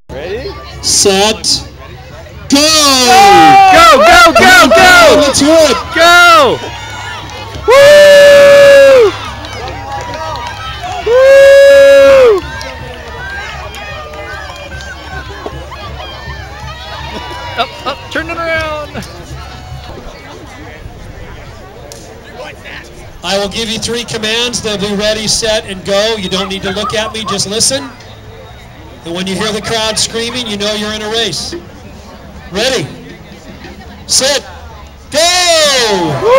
Ready? Set. Go! Go! Go! Go! Go! Let's hear it. Go! Woo! Woo! Up, up, turn it around. I will give you 3 commands. They'll be ready, set, and go. You don't need to look at me, just listen. And when you hear the crowd screaming, you know you're in a race. Ready, set, go! Woo!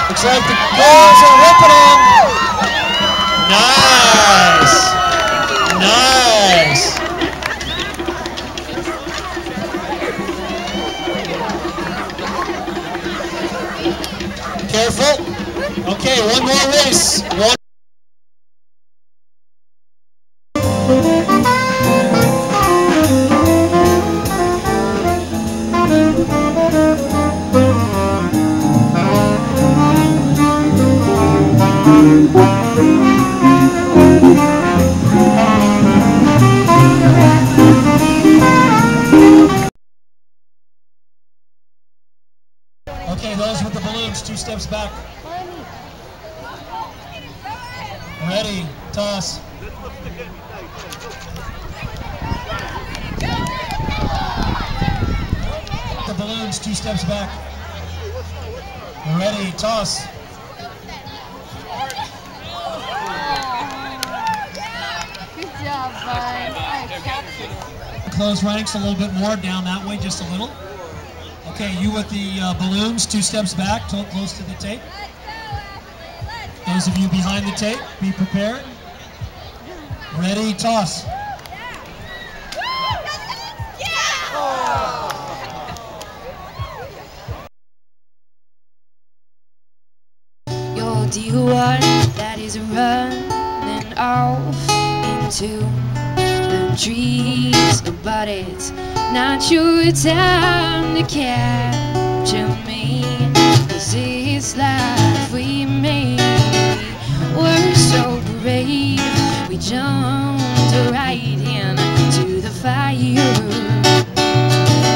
Looks like the girls are whipping them. Nice. Nice. Careful. Okay, one more race. Okay, those with the balloons, 2 steps back. Ready, toss. The balloons, 2 steps back. Ready, toss. Good job, bud. Close ranks a little bit more, down that way just a little. Okay, you with the balloons, 2 steps back, close to the tape. Those of you behind the tape, be prepared. Ready, toss. You'll do one that is running off into the trees, but it's not your time to capture me. This is life we made. We're so brave, we jumped right into the fire.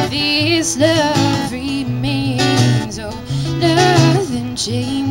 This love remains, oh, nothing changed.